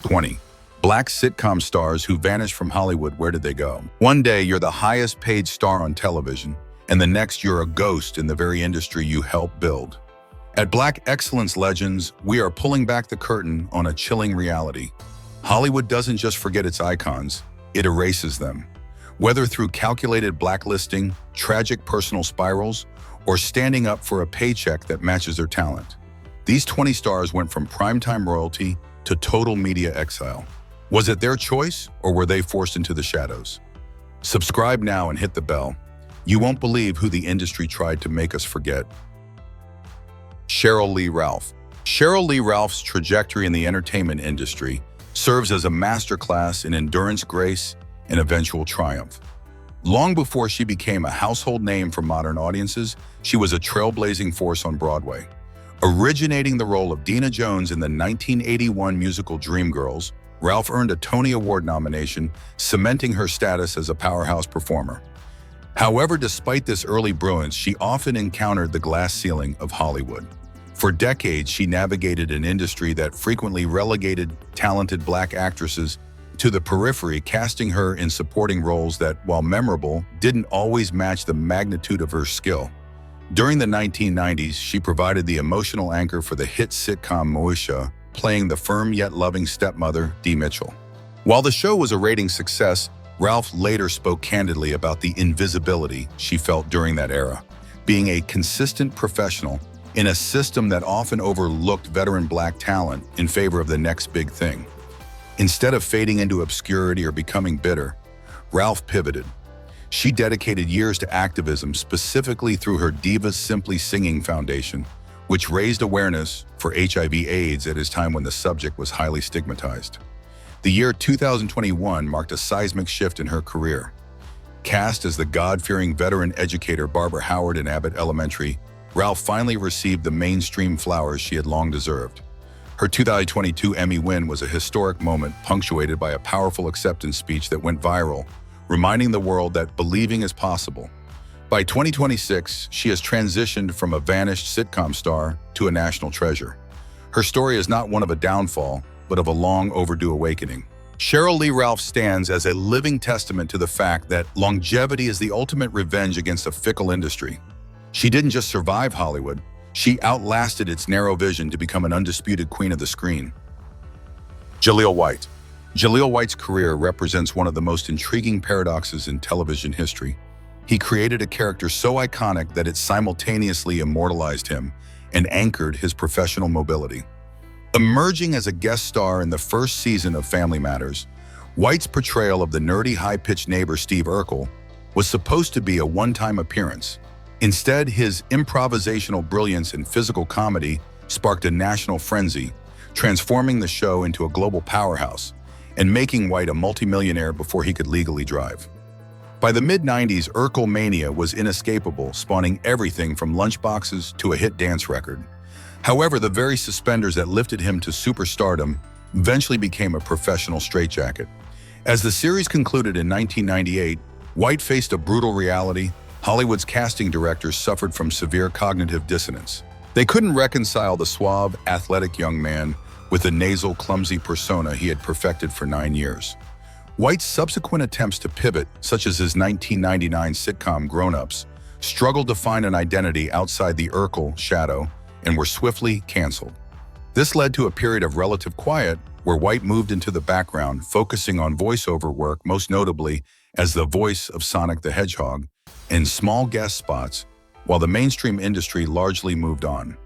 20. Black sitcom stars who vanished from Hollywood, where did they go? One day, you're the highest paid star on television, and the next, you're a ghost in the very industry you helped build. At Black Excellence Legends, we are pulling back the curtain on a chilling reality. Hollywood doesn't just forget its icons, it erases them. Whether through calculated blacklisting, tragic personal spirals, or standing up for a paycheck that matches their talent. These 20 stars went from primetime royalty to total media exile. Was it their choice, or were they forced into the shadows? Subscribe now and hit the bell. You won't believe who the industry tried to make us forget. Cheryl Lee Ralph. Cheryl Lee Ralph's trajectory in the entertainment industry serves as a masterclass in endurance, grace, and eventual triumph. Long before she became a household name for modern audiences, she was a trailblazing force on Broadway. Originating the role of Dina Jones in the 1981 musical Dreamgirls, Ralph earned a Tony Award nomination, cementing her status as a powerhouse performer. However, despite this early brilliance, she often encountered the glass ceiling of Hollywood. For decades, she navigated an industry that frequently relegated talented Black actresses to the periphery, casting her in supporting roles that, while memorable, didn't always match the magnitude of her skill. During the 1990s, she provided the emotional anchor for the hit sitcom Moesha, playing the firm yet loving stepmother, Dee Mitchell. While the show was a ratings success, Ralph later spoke candidly about the invisibility she felt during that era, being a consistent professional in a system that often overlooked veteran Black talent in favor of the next big thing. Instead of fading into obscurity or becoming bitter, Ralph pivoted. She dedicated years to activism, specifically through her Divas Simply Singing Foundation, which raised awareness for HIV/AIDS at a time when the subject was highly stigmatized. The year 2021 marked a seismic shift in her career. Cast as the God-fearing veteran educator Barbara Howard in Abbott Elementary, Ralph finally received the mainstream flowers she had long deserved. Her 2022 Emmy win was a historic moment punctuated by a powerful acceptance speech that went viral, reminding the world that believing is possible. By 2026, she has transitioned from a vanished sitcom star to a national treasure. Her story is not one of a downfall, but of a long overdue awakening. Cheryl Lee Ralph stands as a living testament to the fact that longevity is the ultimate revenge against a fickle industry. She didn't just survive Hollywood, she outlasted its narrow vision to become an undisputed queen of the screen. Jaleel White. Jaleel White's career represents one of the most intriguing paradoxes in television history. He created a character so iconic that it simultaneously immortalized him and anchored his professional mobility. Emerging as a guest star in the first season of Family Matters, White's portrayal of the nerdy, high-pitched neighbor Steve Urkel was supposed to be a one-time appearance. Instead, his improvisational brilliance and physical comedy sparked a national frenzy, transforming the show into a global powerhouse and making White a multimillionaire before he could legally drive. By the mid-90s, Urkel mania was inescapable, spawning everything from lunchboxes to a hit dance record. However, the very suspenders that lifted him to superstardom eventually became a professional straitjacket. As the series concluded in 1998, White faced a brutal reality. Hollywood's casting directors suffered from severe cognitive dissonance. They couldn't reconcile the suave, athletic young man with the nasal, clumsy persona he had perfected for 9 years. White's subsequent attempts to pivot, such as his 1999 sitcom Grown Ups, struggled to find an identity outside the Urkel shadow and were swiftly canceled. This led to a period of relative quiet where White moved into the background, focusing on voiceover work, most notably as the voice of Sonic the Hedgehog, and small guest spots, while the mainstream industry largely moved on.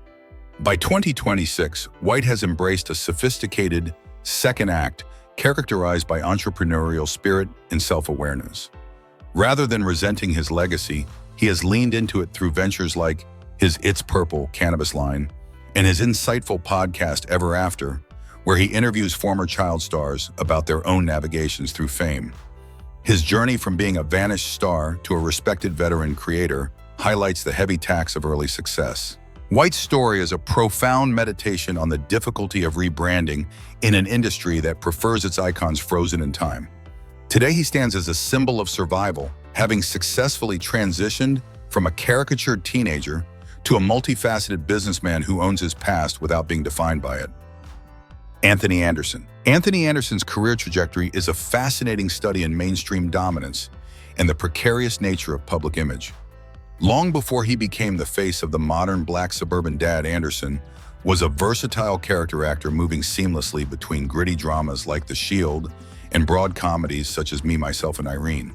By 2026, White has embraced a sophisticated second act characterized by entrepreneurial spirit and self-awareness. Rather than resenting his legacy, he has leaned into it through ventures like his It's Purple cannabis line and his insightful podcast Ever After, where he interviews former child stars about their own navigations through fame. His journey from being a vanished star to a respected veteran creator highlights the heavy tax of early success. White's story is a profound meditation on the difficulty of rebranding in an industry that prefers its icons frozen in time. Today, he stands as a symbol of survival, having successfully transitioned from a caricatured teenager to a multifaceted businessman who owns his past without being defined by it. Anthony Anderson. Anthony Anderson's career trajectory is a fascinating study in mainstream dominance and the precarious nature of public image. Long before he became the face of the modern black suburban dad, Anderson was a versatile character actor moving seamlessly between gritty dramas like The Shield and broad comedies such as Me, Myself, and Irene.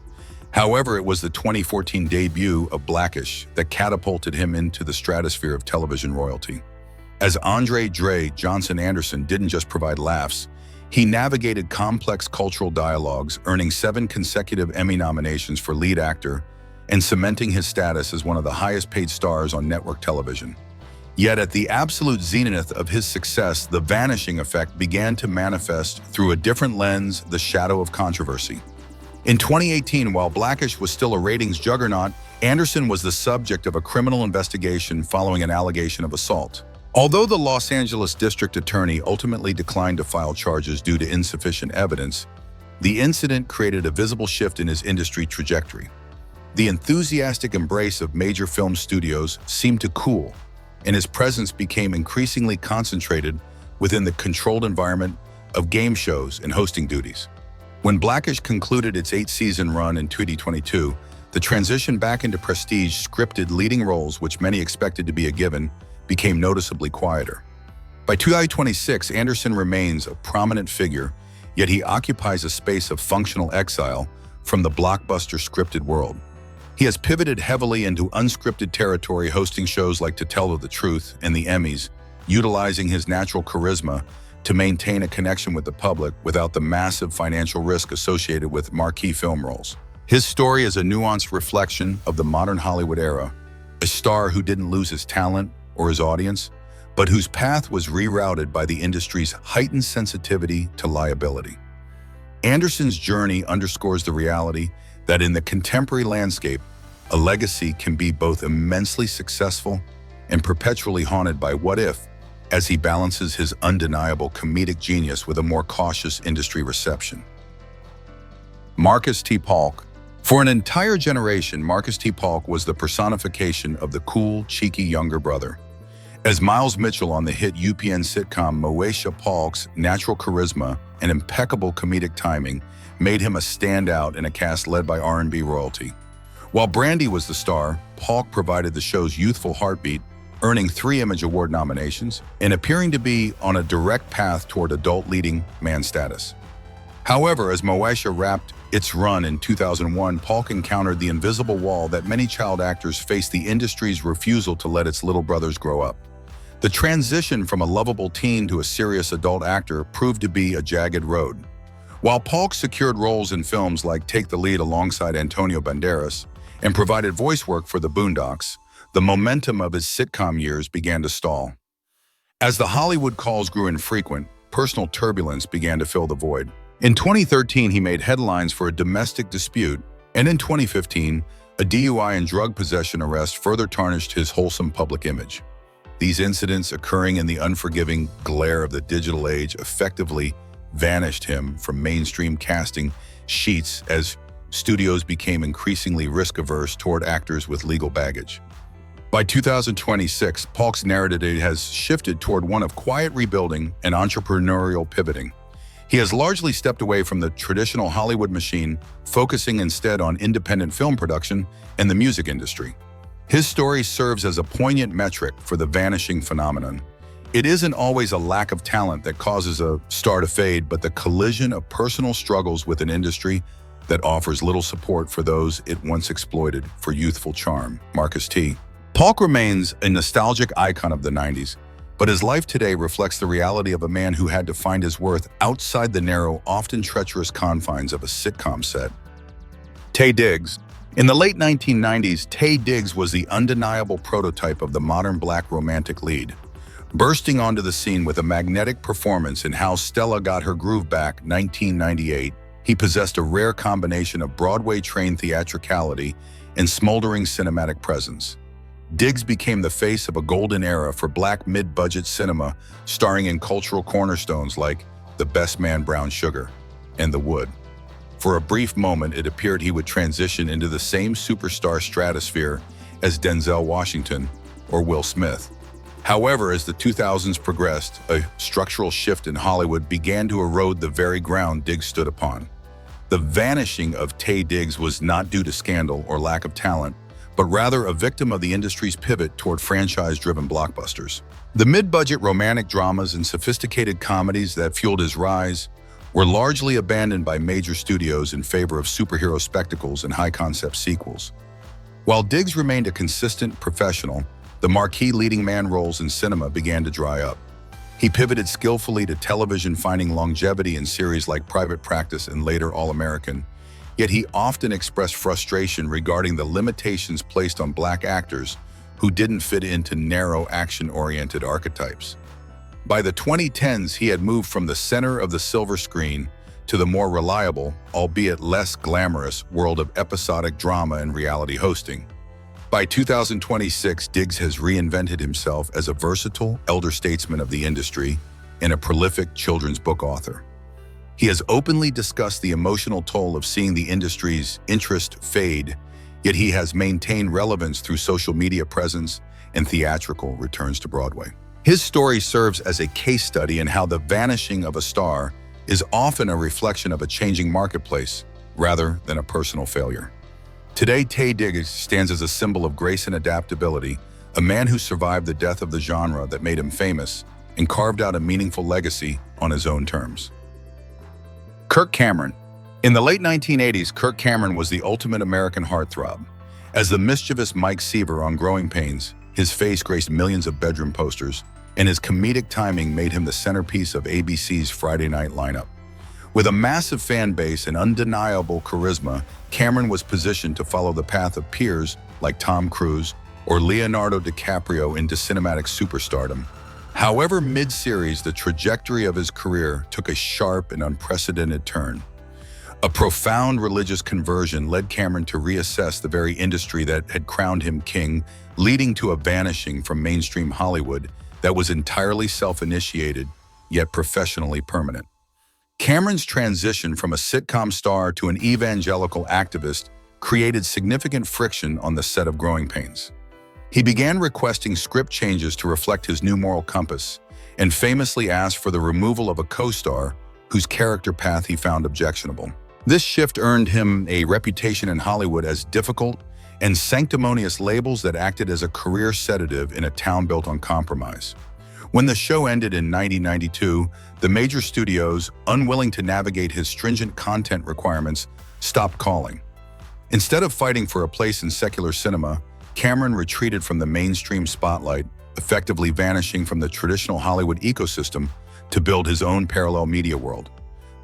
However, it was the 2014 debut of Blackish that catapulted him into the stratosphere of television royalty. As Andre Dre Johnson, Anderson didn't just provide laughs, he navigated complex cultural dialogues, earning 7 consecutive Emmy nominations for lead actor and cementing his status as one of the highest-paid stars on network television. Yet at the absolute zenith of his success, the vanishing effect began to manifest through a different lens, the shadow of controversy. In 2018, while Blackish was still a ratings juggernaut, Anderson was the subject of a criminal investigation following an allegation of assault. Although the Los Angeles District Attorney ultimately declined to file charges due to insufficient evidence, the incident created a visible shift in his industry trajectory. The enthusiastic embrace of major film studios seemed to cool, and his presence became increasingly concentrated within the controlled environment of game shows and hosting duties. When Blackish concluded its 8-season run in 2022, the transition back into prestige scripted leading roles, which many expected to be a given, became noticeably quieter. By 2026, Anderson remains a prominent figure, yet he occupies a space of functional exile from the blockbuster scripted world. He has pivoted heavily into unscripted territory, hosting shows like To Tell the Truth and the Emmys, utilizing his natural charisma to maintain a connection with the public without the massive financial risk associated with marquee film roles. His story is a nuanced reflection of the modern Hollywood era, a star who didn't lose his talent or his audience, but whose path was rerouted by the industry's heightened sensitivity to liability. Anderson's journey underscores the reality that in the contemporary landscape, a legacy can be both immensely successful and perpetually haunted by what if, as he balances his undeniable comedic genius with a more cautious industry reception. Marcus T. Paulk. For an entire generation, Marcus T. Paulk was the personification of the cool, cheeky younger brother. As Miles Mitchell on the hit UPN sitcom Moesha, Paulk's natural charisma and impeccable comedic timing made him a standout in a cast led by R&B royalty. While Brandy was the star, Paulk provided the show's youthful heartbeat, earning 3 Image Award nominations and appearing to be on a direct path toward adult leading man status. However, as Moesha wrapped its run in 2001, Paulk encountered the invisible wall that many child actors face: the industry's refusal to let its little brothers grow up. The transition from a lovable teen to a serious adult actor proved to be a jagged road. While Paulk secured roles in films like Take the Lead alongside Antonio Banderas and provided voice work for The Boondocks, the momentum of his sitcom years began to stall. As the Hollywood calls grew infrequent, personal turbulence began to fill the void. In 2013, he made headlines for a domestic dispute, and in 2015, a DUI and drug possession arrest further tarnished his wholesome public image. These incidents, occurring in the unforgiving glare of the digital age, effectively vanished him from mainstream casting sheets as studios became increasingly risk-averse toward actors with legal baggage. By 2026, Paulk's narrative has shifted toward one of quiet rebuilding and entrepreneurial pivoting. He has largely stepped away from the traditional Hollywood machine, focusing instead on independent film production and the music industry. His story serves as a poignant metric for the vanishing phenomenon. It isn't always a lack of talent that causes a star to fade, but the collision of personal struggles with an industry that offers little support for those it once exploited for youthful charm. Marcus T. Paulk remains a nostalgic icon of the 90s, but his life today reflects the reality of a man who had to find his worth outside the narrow, often treacherous confines of a sitcom set. Taye Diggs. In the late 1990s, Taye Diggs was the undeniable prototype of the modern black romantic lead. Bursting onto the scene with a magnetic performance in How Stella Got Her Groove Back, 1998, he possessed a rare combination of Broadway-trained theatricality and smoldering cinematic presence. Diggs became the face of a golden era for black mid-budget cinema, starring in cultural cornerstones like The Best Man, Brown Sugar and The Wood. For a brief moment, it appeared he would transition into the same superstar stratosphere as Denzel Washington or Will Smith. However, as the 2000s progressed, a structural shift in Hollywood began to erode the very ground Diggs stood upon. The vanishing of Taye Diggs was not due to scandal or lack of talent, but rather a victim of the industry's pivot toward franchise-driven blockbusters. The mid-budget romantic dramas and sophisticated comedies that fueled his rise were largely abandoned by major studios in favor of superhero spectacles and high-concept sequels. While Diggs remained a consistent professional, the marquee leading man roles in cinema began to dry up. He pivoted skillfully to television, finding longevity in series like Private Practice and later All-American, yet he often expressed frustration regarding the limitations placed on black actors who didn't fit into narrow, action-oriented archetypes. By the 2010s, he had moved from the center of the silver screen to the more reliable, albeit less glamorous, world of episodic drama and reality hosting. By 2026, Diggs has reinvented himself as a versatile elder statesman of the industry and a prolific children's book author. He has openly discussed the emotional toll of seeing the industry's interest fade, yet he has maintained relevance through social media presence and theatrical returns to Broadway. His story serves as a case study in how the vanishing of a star is often a reflection of a changing marketplace rather than a personal failure. Today, Taye Diggs stands as a symbol of grace and adaptability, a man who survived the death of the genre that made him famous and carved out a meaningful legacy on his own terms. Kirk Cameron. In the late 1980s, Kirk Cameron was the ultimate American heartthrob. As the mischievous Mike Seaver on Growing Pains, his face graced millions of bedroom posters, and his comedic timing made him the centerpiece of ABC's Friday night lineup. With a massive fan base and undeniable charisma, Cameron was positioned to follow the path of peers like Tom Cruise or Leonardo DiCaprio into cinematic superstardom. However, mid-series, the trajectory of his career took a sharp and unprecedented turn. A profound religious conversion led Cameron to reassess the very industry that had crowned him king, leading to a vanishing from mainstream Hollywood that was entirely self-initiated, yet professionally permanent. Cameron's transition from a sitcom star to an evangelical activist created significant friction on the set of Growing Pains. He began requesting script changes to reflect his new moral compass, and famously asked for the removal of a co-star whose character path he found objectionable. This shift earned him a reputation in Hollywood as difficult and sanctimonious, labels that acted as a career sedative in a town built on compromise. When the show ended in 1992, the major studios, unwilling to navigate his stringent content requirements, stopped calling. Instead of fighting for a place in secular cinema, Cameron retreated from the mainstream spotlight, effectively vanishing from the traditional Hollywood ecosystem to build his own parallel media world.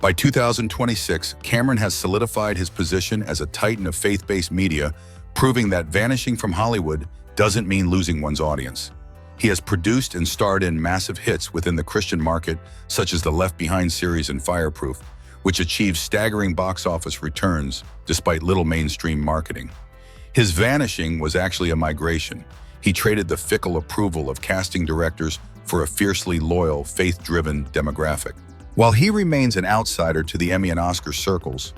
By 2026, Cameron has solidified his position as a titan of faith-based media, proving that vanishing from Hollywood doesn't mean losing one's audience. He has produced and starred in massive hits within the Christian market, such as the Left Behind series and Fireproof, which achieved staggering box office returns despite little mainstream marketing. His vanishing was actually a migration. He traded the fickle approval of casting directors for a fiercely loyal, faith-driven demographic. While he remains an outsider to the Emmy and Oscar circles,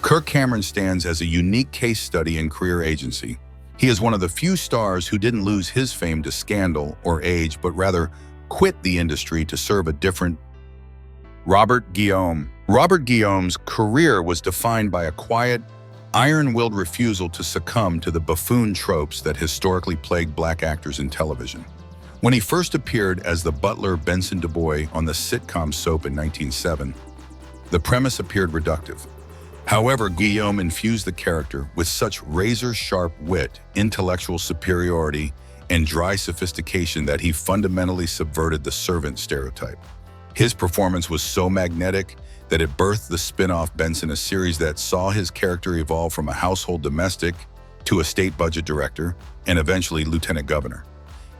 Kirk Cameron stands as a unique case study in career agency. He is one of the few stars who didn't lose his fame to scandal or age, but rather quit the industry to serve a different. Robert Guillaume. Robert Guillaume's career was defined by a quiet, iron-willed refusal to succumb to the buffoon tropes that historically plagued black actors in television. When he first appeared as the butler Benson DuBois on the sitcom soap in 1907, the premise appeared reductive. However, Guillaume infused the character with such razor-sharp wit, intellectual superiority, and dry sophistication that he fundamentally subverted the servant stereotype. His performance was so magnetic that it birthed the spin-off Benson, a series that saw his character evolve from a household domestic to a state budget director and eventually lieutenant governor.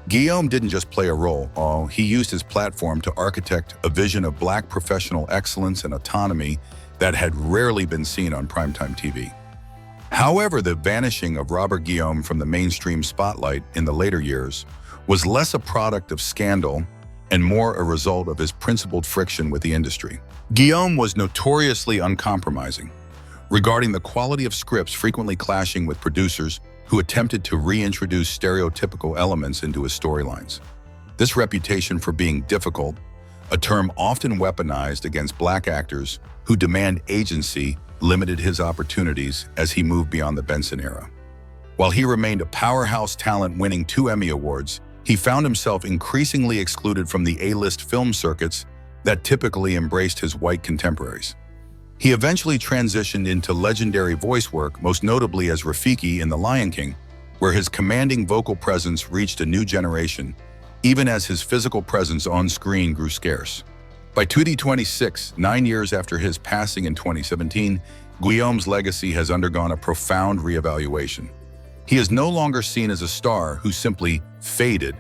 Guillaume didn't just play a role, he used his platform to architect a vision of black professional excellence and autonomy that had rarely been seen on primetime TV. However, the vanishing of Robert Guillaume from the mainstream spotlight in the later years was less a product of scandal and more a result of his principled friction with the industry. Guillaume was notoriously uncompromising, regarding the quality of scripts frequently clashing with producers who attempted to reintroduce stereotypical elements into his storylines. This reputation for being difficult, a term often weaponized against black actors who demand agency, limited his opportunities as he moved beyond the Benson era. While he remained a powerhouse talent winning 2 Emmy Awards, he found himself increasingly excluded from the A-list film circuits that typically embraced his white contemporaries. He eventually transitioned into legendary voice work, most notably as Rafiki in The Lion King, where his commanding vocal presence reached a new generation, even as his physical presence on screen grew scarce. By 2026, 9 years after his passing in 2017, Guillaume's legacy has undergone a profound reevaluation. He is no longer seen as a star who simply faded,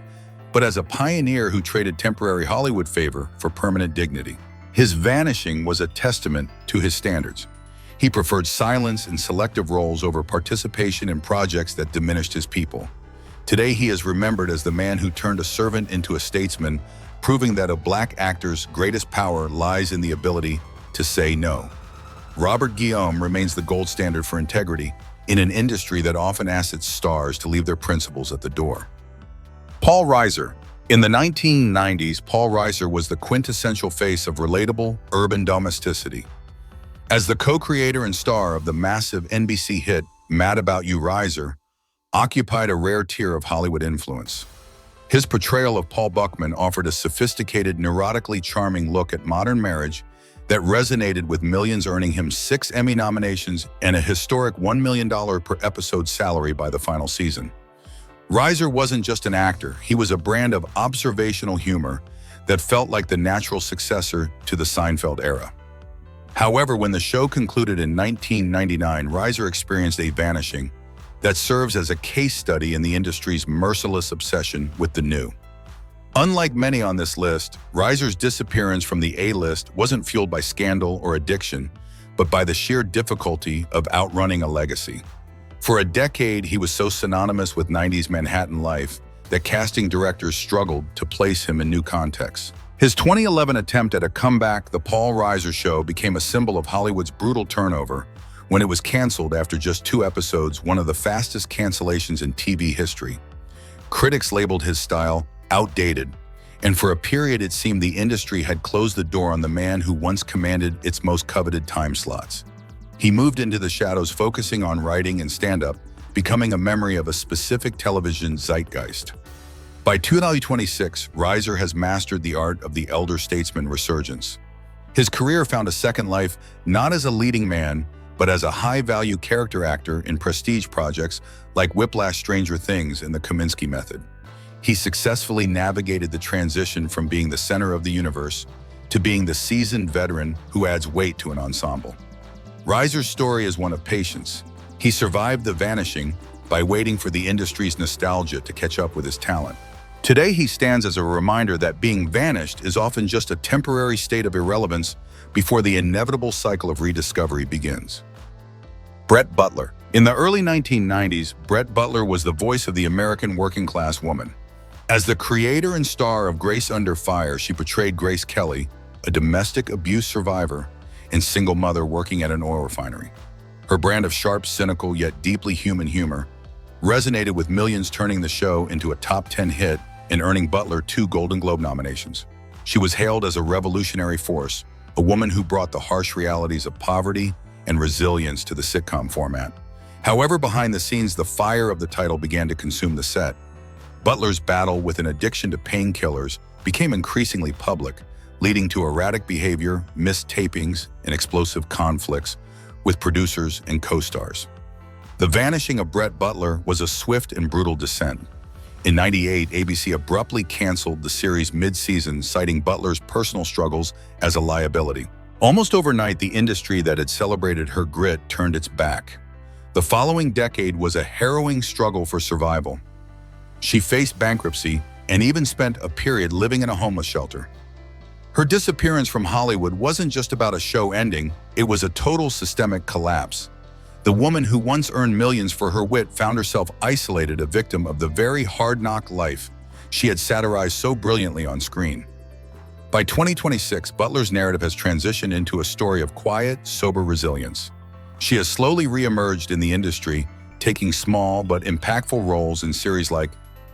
but as a pioneer who traded temporary Hollywood favor for permanent dignity. His vanishing was a testament to his standards. He preferred silence and selective roles over participation in projects that diminished his people. Today, he is remembered as the man who turned a servant into a statesman, proving that a black actor's greatest power lies in the ability to say no. Robert Guillaume remains the gold standard for integrity in an industry that often asks its stars to leave their principles at the door. Paul Reiser. In the 1990s, Paul Reiser was the quintessential face of relatable, urban domesticity. As the co-creator and star of the massive NBC hit Mad About You, Reiser occupied a rare tier of Hollywood influence. His portrayal of Paul Buckman offered a sophisticated, neurotically charming look at modern marriage that resonated with millions, earning him 6 Emmy nominations and a historic $1 million per episode salary by the final season. Reiser wasn't just an actor, he was a brand of observational humor that felt like the natural successor to the Seinfeld era. However, when the show concluded in 1999, Reiser experienced a vanishing that serves as a case study in the industry's merciless obsession with the new. Unlike many on this list, Reiser's disappearance from the A-list wasn't fueled by scandal or addiction, but by the sheer difficulty of outrunning a legacy. For a decade, he was so synonymous with 90s Manhattan life that casting directors struggled to place him in new contexts. His 2011 attempt at a comeback, The Paul Reiser Show, became a symbol of Hollywood's brutal turnover when it was canceled after just 2 episodes, one of the fastest cancellations in TV history. Critics labeled his style outdated, and for a period it seemed the industry had closed the door on the man who once commanded its most coveted time slots. He moved into the shadows, focusing on writing and stand-up, becoming a memory of a specific television zeitgeist. By 2026, Reiser has mastered the art of the elder statesman resurgence. His career found a second life not as a leading man, but as a high-value character actor in prestige projects like Whiplash, Stranger Things, and The Kominsky Method. He successfully navigated the transition from being the center of the universe to being the seasoned veteran who adds weight to an ensemble. Reiser's story is one of patience. He survived the vanishing by waiting for the industry's nostalgia to catch up with his talent. Today, he stands as a reminder that being vanished is often just a temporary state of irrelevance before the inevitable cycle of rediscovery begins. Brett Butler. In the early 1990s, Brett Butler was the voice of the American working-class woman. As the creator and star of Grace Under Fire, she portrayed Grace Kelly, a domestic abuse survivor and single mother working at an oil refinery. Her brand of sharp, cynical, yet deeply human humor resonated with millions, turning the show into a top 10 hit and earning Butler 2 Golden Globe nominations. She was hailed as a revolutionary force, a woman who brought the harsh realities of poverty and resilience to the sitcom format. However, behind the scenes, the fire of the title began to consume the set. Butler's battle with an addiction to painkillers became increasingly public, leading to erratic behavior, missed tapings, and explosive conflicts with producers and co-stars. The vanishing of Brett Butler was a swift and brutal descent. In '98, ABC abruptly canceled the series mid-season, citing Butler's personal struggles as a liability. Almost overnight, the industry that had celebrated her grit turned its back. The following decade was a harrowing struggle for survival. She faced bankruptcy and even spent a period living in a homeless shelter. Her disappearance from Hollywood wasn't just about a show ending, it was a total systemic collapse. The woman who once earned millions for her wit found herself isolated, a victim of the very hard-knock life she had satirized so brilliantly on screen. By 2026, Butler's narrative has transitioned into a story of quiet, sober resilience. She has slowly re-emerged in the industry, taking small but impactful roles in series like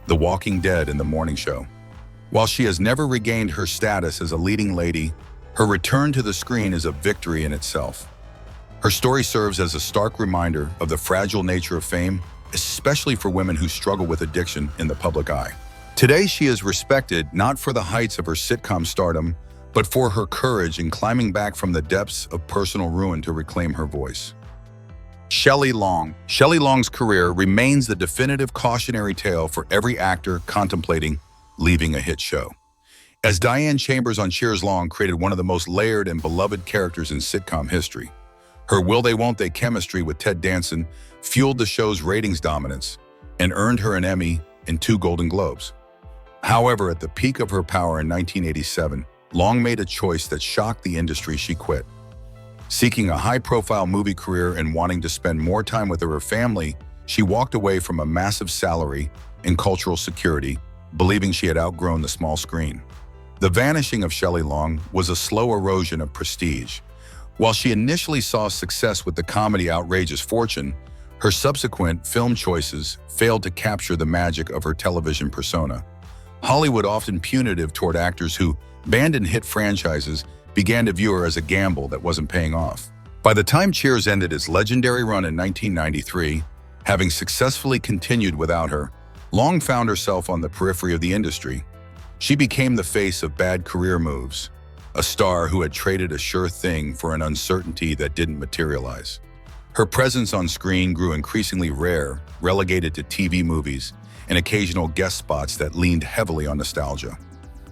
The Walking Dead and The Morning Show. While she has never regained her status as a leading lady, her return to the screen is a victory in itself. Her story serves as a stark reminder of the fragile nature of fame, especially for women who struggle with addiction in the public eye. Today, she is respected not for the heights of her sitcom stardom, but for her courage in climbing back from the depths of personal ruin to reclaim her voice. Shelley Long. Shelley Long's career remains the definitive cautionary tale for every actor contemplating leaving a hit show. As Diane Chambers on Cheers Long created one of the most layered and beloved characters in sitcom history, her will-they-won't-they chemistry with Ted Danson fueled the show's ratings dominance and earned her an Emmy and 2 Golden Globes. However, at the peak of her power in 1987, Long made a choice that shocked the industry. She quit. Seeking a high-profile movie career and wanting to spend more time with her family, she walked away from a massive salary and cultural security, believing she had outgrown the small screen. The vanishing of Shelley Long was a slow erosion of prestige. While she initially saw success with the comedy Outrageous Fortune, her subsequent film choices failed to capture the magic of her television persona. Hollywood, often punitive toward actors who abandoned hit franchises, began to view her as a gamble that wasn't paying off. By the time Cheers ended its legendary run in 1993, having successfully continued without her, Long found herself on the periphery of the industry. She became the face of bad career moves, a star who had traded a sure thing for an uncertainty that didn't materialize. Her presence on screen grew increasingly rare, relegated to TV movies and occasional guest spots that leaned heavily on nostalgia.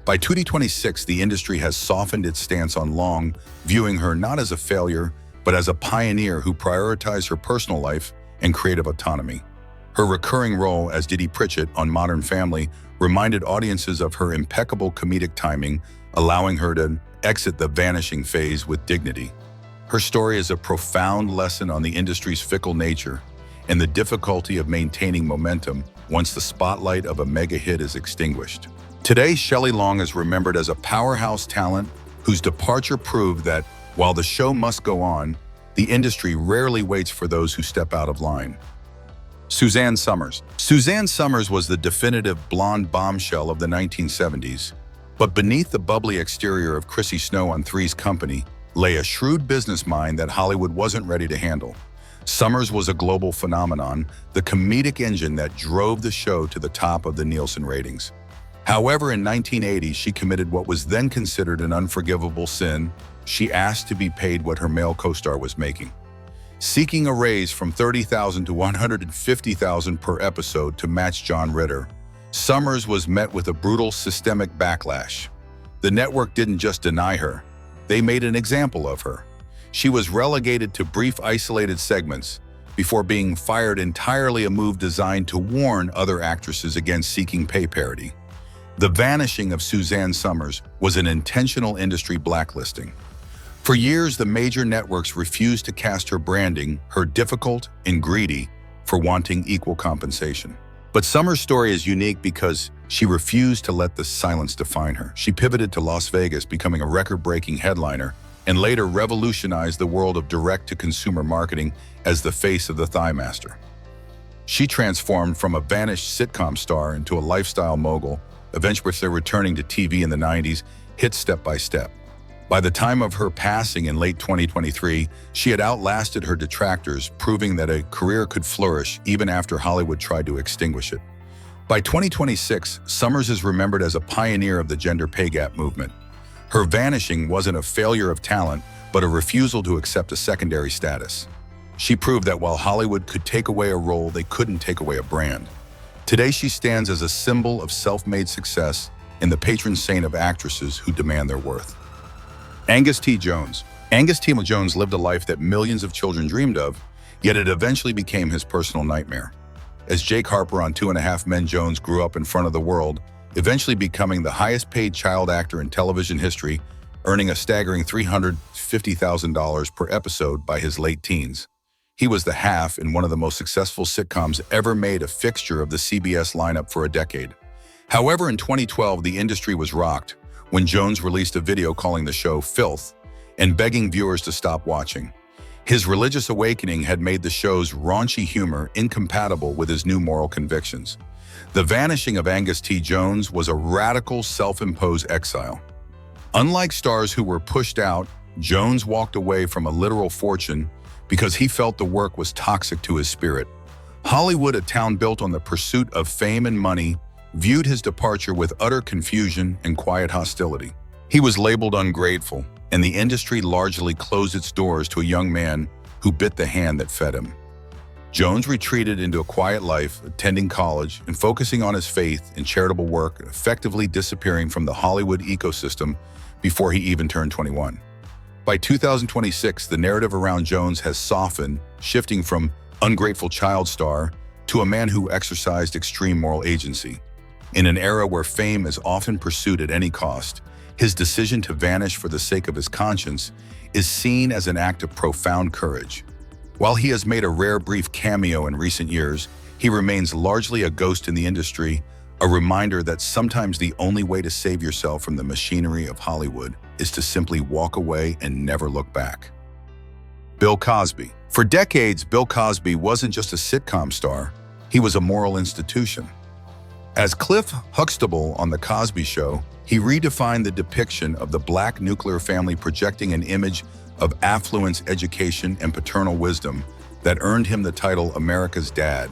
By 2026, the industry has softened its stance on Long, viewing her not as a failure, but as a pioneer who prioritized her personal life and creative autonomy. Her recurring role as Didi Pritchett on Modern Family reminded audiences of her impeccable comedic timing, allowing her to exit the vanishing phase with dignity. Her story is a profound lesson on the industry's fickle nature and the difficulty of maintaining momentum once the spotlight of a mega hit is extinguished. Today, Shelley Long is remembered as a powerhouse talent whose departure proved that, while the show must go on, the industry rarely waits for those who step out of line. Suzanne Somers. Suzanne Somers was the definitive blonde bombshell of the 1970s, but beneath the bubbly exterior of Chrissy Snow on Three's Company lay a shrewd business mind that Hollywood wasn't ready to handle. Somers was a global phenomenon, the comedic engine that drove the show to the top of the Nielsen ratings. However, in 1980, she committed what was then considered an unforgivable sin. She asked to be paid what her male co-star was making. Seeking a raise from $30,000 to $150,000 per episode to match John Ritter, Somers was met with a brutal systemic backlash. The network didn't just deny her, they made an example of her. She was relegated to brief isolated segments before being fired entirely, a move designed to warn other actresses against seeking pay parity. The vanishing of Suzanne Somers was an intentional industry blacklisting. For years, the major networks refused to cast her, branding her difficult and greedy for wanting equal compensation. But Somers' story is unique because she refused to let the silence define her. She pivoted to Las Vegas, becoming a record-breaking headliner, and later revolutionized the world of direct-to-consumer marketing as the face of the Thigh Master. She transformed from a vanished sitcom star into a lifestyle mogul, eventually returning to TV in the 90s, hit step by step. By the time of her passing in late 2023, she had outlasted her detractors, proving that a career could flourish even after Hollywood tried to extinguish it. By 2026, Somers is remembered as a pioneer of the gender pay gap movement. Her vanishing wasn't a failure of talent, but a refusal to accept a secondary status. She proved that while Hollywood could take away a role, they couldn't take away a brand. Today, she stands as a symbol of self-made success and the patron saint of actresses who demand their worth. Angus T. Jones. Angus T. Jones lived a life that millions of children dreamed of, yet it eventually became his personal nightmare. As Jake Harper on 2.5 Men, Jones grew up in front of the world, eventually becoming the highest-paid child actor in television history, earning a staggering $350,000 per episode by his late teens. He was the half in one of the most successful sitcoms ever made, a fixture of the CBS lineup for a decade. However, in 2012, the industry was rocked when Jones released a video calling the show filth and begging viewers to stop watching. His religious awakening had made the show's raunchy humor incompatible with his new moral convictions. The vanishing of Angus T. Jones was a radical, self-imposed exile. Unlike stars who were pushed out, Jones walked away from a literal fortune because he felt the work was toxic to his spirit. Hollywood, a town built on the pursuit of fame and money, viewed his departure with utter confusion and quiet hostility. He was labeled ungrateful, and the industry largely closed its doors to a young man who bit the hand that fed him. Jones retreated into a quiet life, attending college and focusing on his faith and charitable work, effectively disappearing from the Hollywood ecosystem before he even turned 21. By 2026, the narrative around Jones has softened, shifting from ungrateful child star to a man who exercised extreme moral agency. In an era where fame is often pursued at any cost, his decision to vanish for the sake of his conscience is seen as an act of profound courage. While he has made a rare brief cameo in recent years, he remains largely a ghost in the industry, a reminder that sometimes the only way to save yourself from the machinery of Hollywood is to simply walk away and never look back. Bill Cosby. For decades, Bill Cosby wasn't just a sitcom star, he was a moral institution. As Cliff Huxtable on The Cosby Show, he redefined the depiction of the Black nuclear family, projecting an image of affluence, education, and paternal wisdom that earned him the title America's Dad.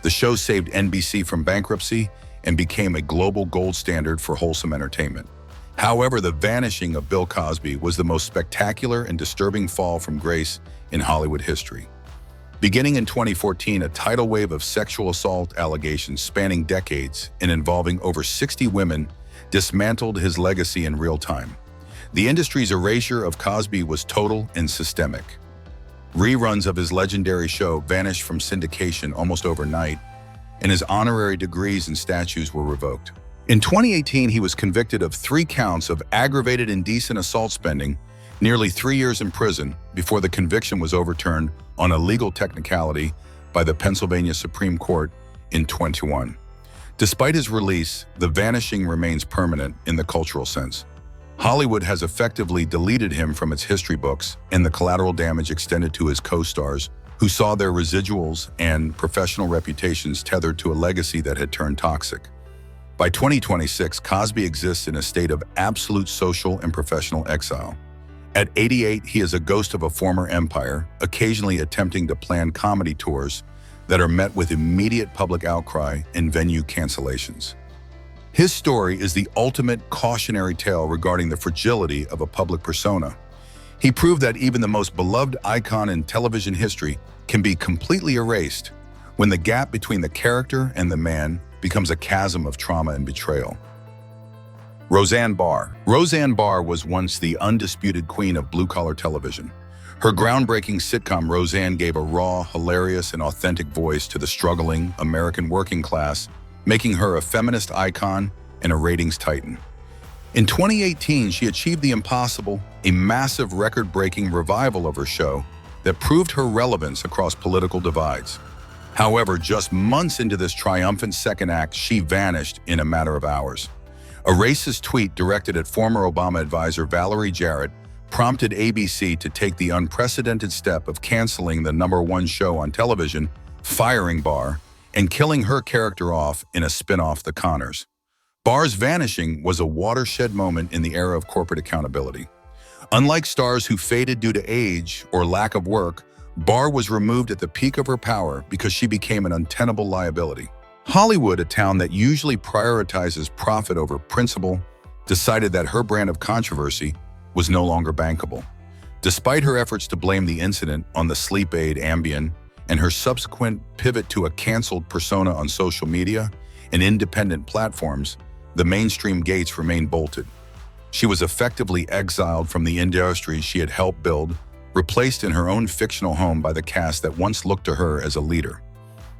The show saved NBC from bankruptcy and became a global gold standard for wholesome entertainment. However, the vanishing of Bill Cosby was the most spectacular and disturbing fall from grace in Hollywood history. Beginning in 2014, a tidal wave of sexual assault allegations spanning decades and involving over 60 women dismantled his legacy in real time. The industry's erasure of Cosby was total and systemic. Reruns of his legendary show vanished from syndication almost overnight, and his honorary degrees and statues were revoked. In 2018, he was convicted of 3 counts of aggravated indecent assault, spending nearly 3 years in prison before the conviction was overturned on a legal technicality by the Pennsylvania Supreme Court in 2021. Despite his release, the vanishing remains permanent in the cultural sense. Hollywood has effectively deleted him from its history books, and the collateral damage extended to his co-stars, who saw their residuals and professional reputations tethered to a legacy that had turned toxic. By 2026, Cosby exists in a state of absolute social and professional exile. At 88, he is a ghost of a former empire, occasionally attempting to plan comedy tours that are met with immediate public outcry and venue cancellations. His story is the ultimate cautionary tale regarding the fragility of a public persona. He proved that even the most beloved icon in television history can be completely erased when the gap between the character and the man becomes a chasm of trauma and betrayal. Roseanne Barr. Roseanne Barr was once the undisputed queen of blue-collar television. Her groundbreaking sitcom Roseanne gave a raw, hilarious, and authentic voice to the struggling American working class, making her a feminist icon and a ratings titan. In 2018, she achieved the impossible, a massive record-breaking revival of her show that proved her relevance across political divides. However, just months into this triumphant second act, she vanished in a matter of hours. A racist tweet directed at former Obama advisor Valerie Jarrett prompted ABC to take the unprecedented step of canceling the #1 show on television, firing Barr, and killing her character off in a spin-off, The Conners. Barr's vanishing was a watershed moment in the era of corporate accountability. Unlike stars who faded due to age or lack of work, Barr was removed at the peak of her power because she became an untenable liability. Hollywood, a town that usually prioritizes profit over principle, decided that her brand of controversy was no longer bankable. Despite her efforts to blame the incident on the sleep aid Ambien and her subsequent pivot to a canceled persona on social media and independent platforms, the mainstream gates remained bolted. She was effectively exiled from the industry she had helped build, replaced in her own fictional home by the cast that once looked to her as a leader.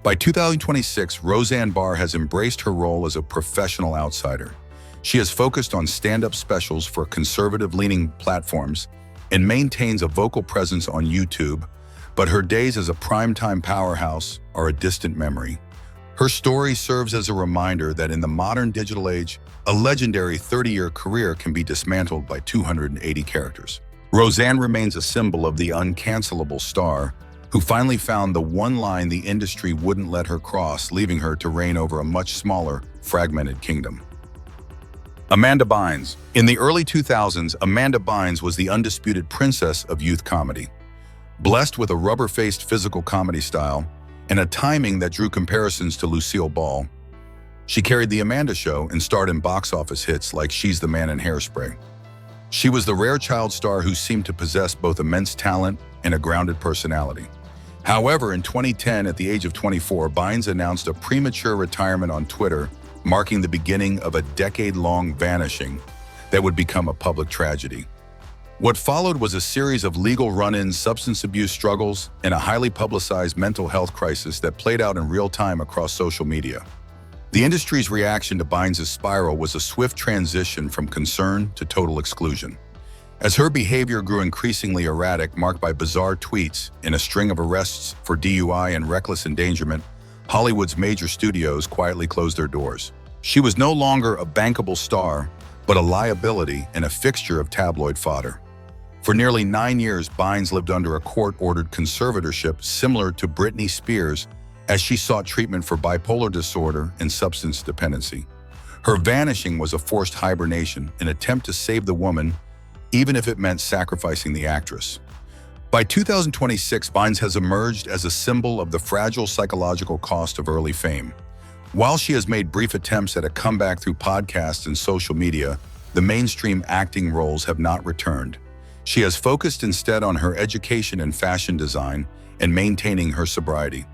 By 2026, Roseanne Barr has embraced her role as a professional outsider. She has focused on stand-up specials for conservative-leaning platforms and maintains a vocal presence on YouTube, but her days as a primetime powerhouse are a distant memory. Her story serves as a reminder that in the modern digital age, a legendary 30-year career can be dismantled by 280 characters. Roseanne remains a symbol of the uncancelable star who finally found the one line the industry wouldn't let her cross, leaving her to reign over a much smaller, fragmented kingdom. Amanda Bynes. In the early 2000s, Amanda Bynes was the undisputed princess of youth comedy. Blessed with a rubber-faced physical comedy style and a timing that drew comparisons to Lucille Ball, she carried The Amanda Show and starred in box office hits like She's the Man and Hairspray. She was the rare child star who seemed to possess both immense talent and a grounded personality. However, in 2010, at the age of 24, Bynes announced a premature retirement on Twitter, marking the beginning of a decade-long vanishing that would become a public tragedy. What followed was a series of legal run-ins, substance abuse struggles, and a highly publicized mental health crisis that played out in real time across social media. The industry's reaction to Bynes' spiral was a swift transition from concern to total exclusion. As her behavior grew increasingly erratic, marked by bizarre tweets and a string of arrests for DUI and reckless endangerment, Hollywood's major studios quietly closed their doors. She was no longer a bankable star, but a liability and a fixture of tabloid fodder. For nearly 9 years, Bynes lived under a court-ordered conservatorship similar to Britney Spears as she sought treatment for bipolar disorder and substance dependency. Her vanishing was a forced hibernation, an attempt to save the woman, even if it meant sacrificing the actress. By 2026, Bynes has emerged as a symbol of the fragile psychological cost of early fame. While she has made brief attempts at a comeback through podcasts and social media, the mainstream acting roles have not returned. She has focused instead on her education in fashion design and maintaining her sobriety.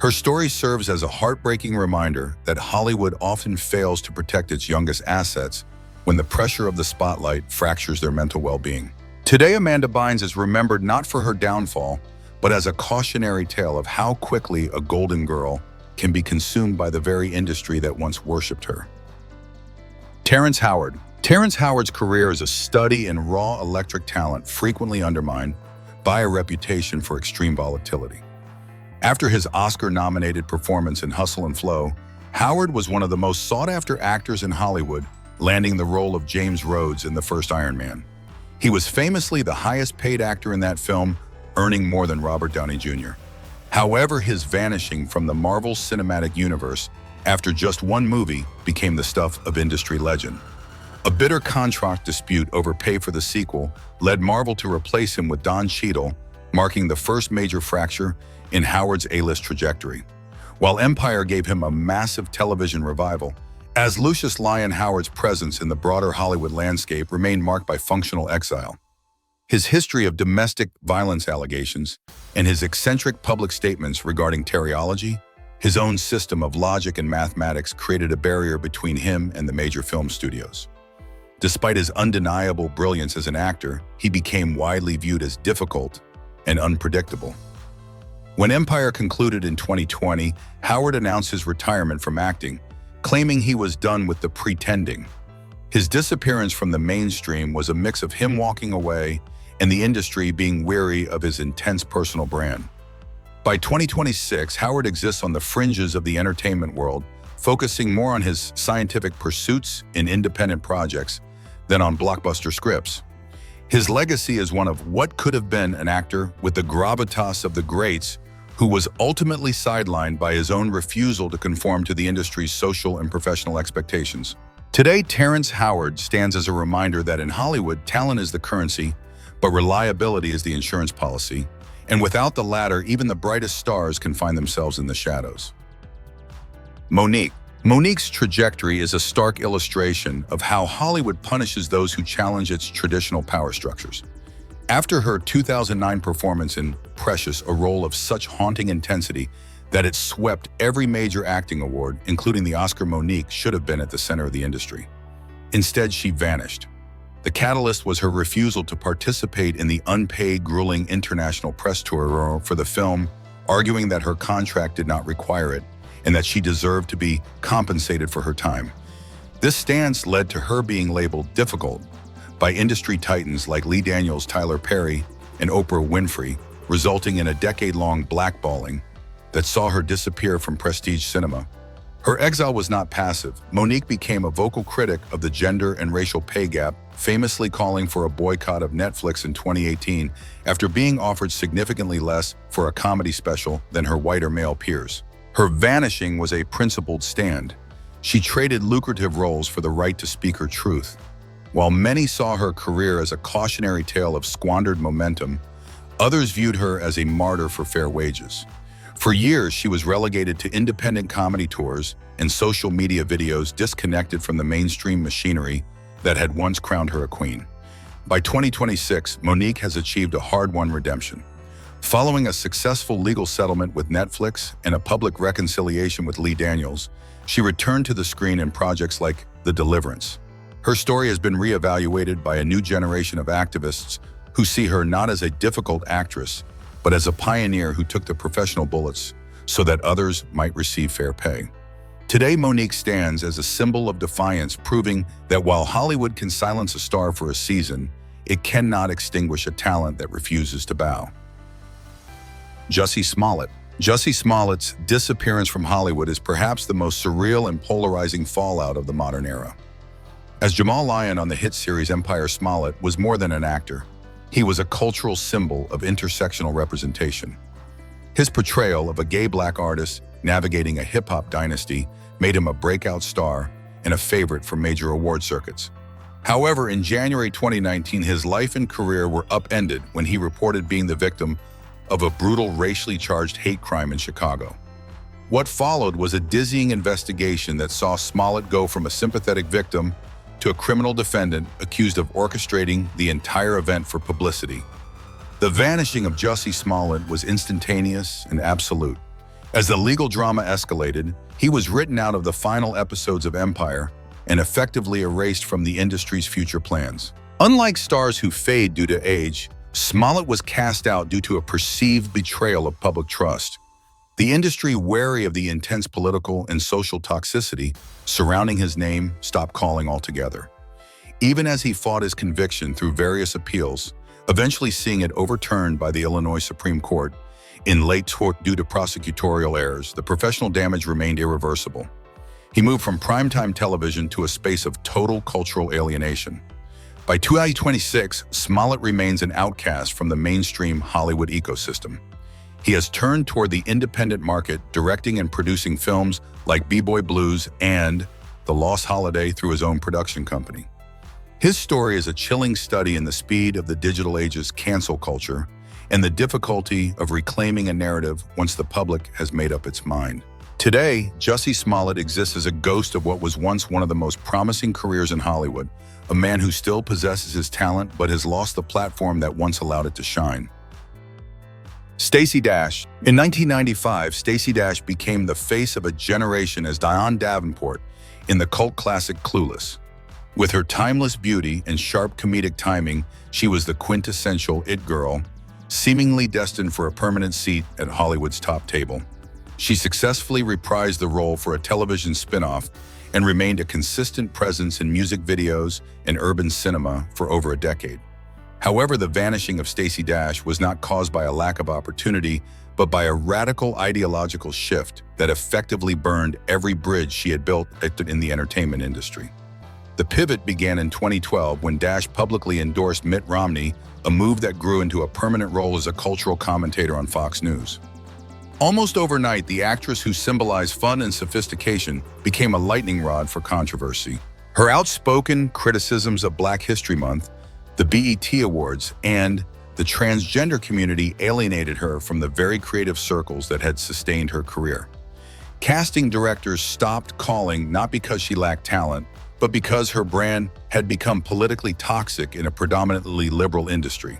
Her story serves as a heartbreaking reminder that Hollywood often fails to protect its youngest assets when the pressure of the spotlight fractures their mental well-being. Today, Amanda Bynes is remembered not for her downfall, but as a cautionary tale of how quickly a golden girl can be consumed by the very industry that once worshipped her. Terrence Howard. Terrence Howard's career is a study in raw electric talent frequently undermined by a reputation for extreme volatility. After his Oscar-nominated performance in Hustle and Flow, Howard was one of the most sought-after actors in Hollywood, landing the role of James Rhodes in the first Iron Man. He was famously the highest-paid actor in that film, earning more than Robert Downey Jr. However, his vanishing from the Marvel Cinematic Universe after just one movie became the stuff of industry legend. A bitter contract dispute over pay for the sequel led Marvel to replace him with Don Cheadle, marking the first major fracture in Howard's A-list trajectory. While Empire gave him a massive television revival, as Lucius Lyon Howard's presence in the broader Hollywood landscape remained marked by functional exile. His history of domestic violence allegations and his eccentric public statements regarding teriology, his own system of logic and mathematics created a barrier between him and the major film studios. Despite his undeniable brilliance as an actor, he became widely viewed as difficult and unpredictable. When Empire concluded in 2020, Howard announced his retirement from acting, claiming he was done with the pretending. His disappearance from the mainstream was a mix of him walking away and the industry being weary of his intense personal brand. By 2026, Howard exists on the fringes of the entertainment world, focusing more on his scientific pursuits and independent projects than on blockbuster scripts. His legacy is one of what could have been an actor with the gravitas of the greats who was ultimately sidelined by his own refusal to conform to the industry's social and professional expectations. Today, Terrence Howard stands as a reminder that in Hollywood, talent is the currency, but reliability is the insurance policy, and without the latter, even the brightest stars can find themselves in the shadows. Mo'Nique. Mo'Nique's trajectory is a stark illustration of how Hollywood punishes those who challenge its traditional power structures. After her 2009 performance in Precious, a role of such haunting intensity that it swept every major acting award, including the Oscar, Mo'Nique should have been at the center of the industry. Instead, she vanished. The catalyst was her refusal to participate in the unpaid, grueling international press tour for the film, arguing that her contract did not require it and that she deserved to be compensated for her time. This stance led to her being labeled difficult by industry titans like Lee Daniels, Tyler Perry, and Oprah Winfrey, resulting in a decade-long blackballing that saw her disappear from prestige cinema. Her exile was not passive. Monique became a vocal critic of the gender and racial pay gap, famously calling for a boycott of Netflix in 2018 after being offered significantly less for a comedy special than her whiter male peers. Her vanishing was a principled stand. She traded lucrative roles for the right to speak her truth. While many saw her career as a cautionary tale of squandered momentum, others viewed her as a martyr for fair wages. For years, she was relegated to independent comedy tours and social media videos disconnected from the mainstream machinery that had once crowned her a queen. By 2026, Monique has achieved a hard-won redemption. Following a successful legal settlement with Netflix and a public reconciliation with Lee Daniels, she returned to the screen in projects like The Deliverance. Her story has been reevaluated by a new generation of activists who see her not as a difficult actress, but as a pioneer who took the professional bullets so that others might receive fair pay. Today, Monique stands as a symbol of defiance, proving that while Hollywood can silence a star for a season, it cannot extinguish a talent that refuses to bow. Jussie Smollett. Jussie Smollett's disappearance from Hollywood is perhaps the most surreal and polarizing fallout of the modern era. As Jamal Lyon on the hit series Empire, Smollett was more than an actor. He was a cultural symbol of intersectional representation. His portrayal of a gay black artist navigating a hip-hop dynasty made him a breakout star and a favorite for major award circuits. However, in January 2019, his life and career were upended when he reported being the victim of a brutal racially charged hate crime in Chicago. What followed was a dizzying investigation that saw Smollett go from a sympathetic victim to a criminal defendant accused of orchestrating the entire event for publicity. The vanishing of Jussie Smollett was instantaneous and absolute. As the legal drama escalated, he was written out of the final episodes of Empire and effectively erased from the industry's future plans. Unlike stars who fade due to age, Smollett was cast out due to a perceived betrayal of public trust. The industry, wary of the intense political and social toxicity surrounding his name, stopped calling altogether. Even as he fought his conviction through various appeals, eventually seeing it overturned by the Illinois Supreme Court in late due to prosecutorial errors, the professional damage remained irreversible. He moved from primetime television to a space of total cultural alienation. By 2026, Smollett remains an outcast from the mainstream Hollywood ecosystem. He has turned toward the independent market, directing and producing films like B-Boy Blues and The Lost Holiday through his own production company. His story is a chilling study in the speed of the digital age's cancel culture and the difficulty of reclaiming a narrative once the public has made up its mind. Today, Jussie Smollett exists as a ghost of what was once one of the most promising careers in Hollywood, a man who still possesses his talent but has lost the platform that once allowed it to shine. Stacey Dash. In 1995, Stacey Dash became the face of a generation as Diane Davenport in the cult classic Clueless. With her timeless beauty and sharp comedic timing, she was the quintessential it girl, seemingly destined for a permanent seat at Hollywood's top table. She successfully reprised the role for a television spin-off and remained a consistent presence in music videos and urban cinema for over a decade. However, the vanishing of Stacey Dash was not caused by a lack of opportunity, but by a radical ideological shift that effectively burned every bridge she had built in the entertainment industry. The pivot began in 2012 when Dash publicly endorsed Mitt Romney, a move that grew into a permanent role as a cultural commentator on Fox News. Almost overnight, the actress who symbolized fun and sophistication became a lightning rod for controversy. Her outspoken criticisms of Black History Month, the BET Awards, and the transgender community alienated her from the very creative circles that had sustained her career. Casting directors stopped calling not because she lacked talent, but because her brand had become politically toxic in a predominantly liberal industry.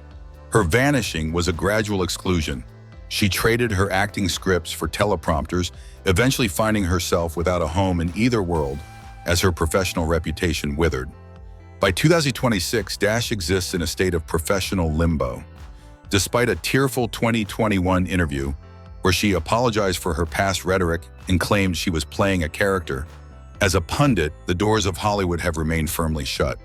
Her vanishing was a gradual exclusion. She traded her acting scripts for teleprompters, eventually finding herself without a home in either world as her professional reputation withered. By 2026, Dash exists in a state of professional limbo. Despite a tearful 2021 interview where she apologized for her past rhetoric and claimed she was playing a character, as a pundit, the doors of Hollywood have remained firmly shut.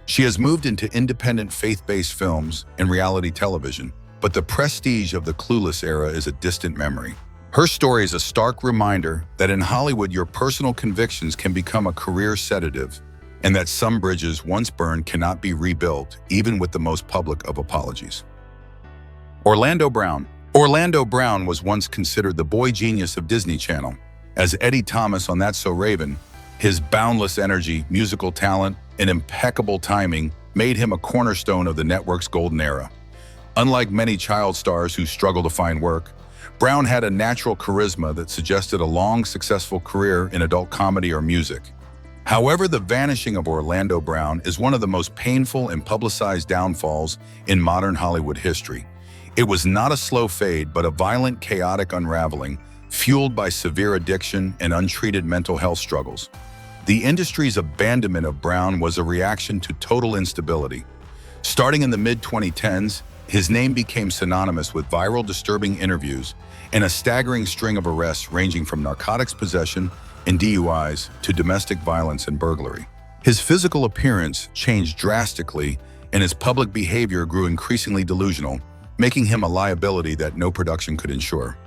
She has moved into independent faith-based films and reality television, but the prestige of the Clueless era is a distant memory. Her story is a stark reminder that in Hollywood, your personal convictions can become a career sedative, and that some bridges once burned cannot be rebuilt, even with the most public of apologies. Orlando Brown. Orlando Brown was once considered the boy genius of Disney Channel. As Eddie Thomas on That's So Raven, his boundless energy, musical talent, and impeccable timing made him a cornerstone of the network's golden era. Unlike many child stars who struggle to find work, Brown had a natural charisma that suggested a long, successful career in adult comedy or music. However, the vanishing of Orlando Brown is one of the most painful and publicized downfalls in modern Hollywood history. It was not a slow fade, but a violent, chaotic unraveling, fueled by severe addiction and untreated mental health struggles. The industry's abandonment of Brown was a reaction to total instability. Starting in the mid-2010s, his name became synonymous with viral, disturbing interviews and a staggering string of arrests ranging from narcotics possession and DUIs to domestic violence and burglary. His physical appearance changed drastically, and his public behavior grew increasingly delusional, making him a liability that no production could ensure.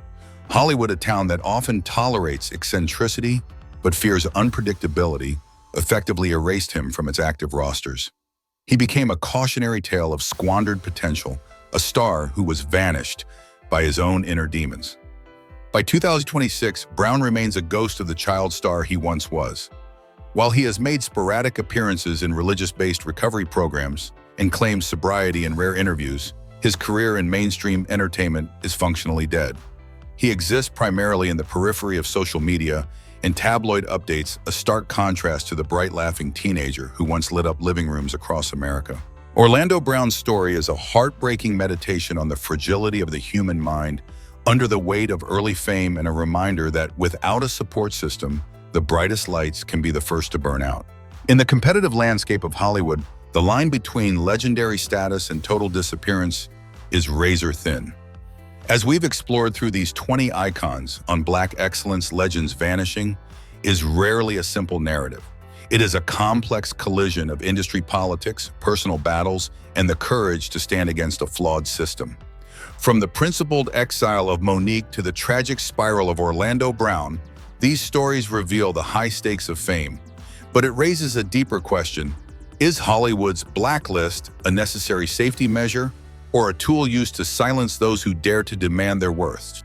Hollywood, a town that often tolerates eccentricity but fears unpredictability, effectively erased him from its active rosters. He became a cautionary tale of squandered potential, a star who was vanished by his own inner demons. By 2026, Brown remains a ghost of the child star he once was. While he has made sporadic appearances in religious-based recovery programs and claims sobriety in rare interviews, his career in mainstream entertainment is functionally dead. He exists primarily in the periphery of social media and tabloid updates, a stark contrast to the bright, laughing teenager who once lit up living rooms across America. Orlando Brown's story is a heartbreaking meditation on the fragility of the human mind under the weight of early fame, and a reminder that without a support system, the brightest lights can be the first to burn out. In the competitive landscape of Hollywood, the line between legendary status and total disappearance is razor thin. As we've explored through these 20 icons on Black excellence, legends vanishing is rarely a simple narrative. It is a complex collision of industry politics, personal battles, and the courage to stand against a flawed system. From the principled exile of Monique to the tragic spiral of Orlando Brown, these stories reveal the high stakes of fame. But it raises a deeper question: is Hollywood's blacklist a necessary safety measure, or a tool used to silence those who dare to demand their worth?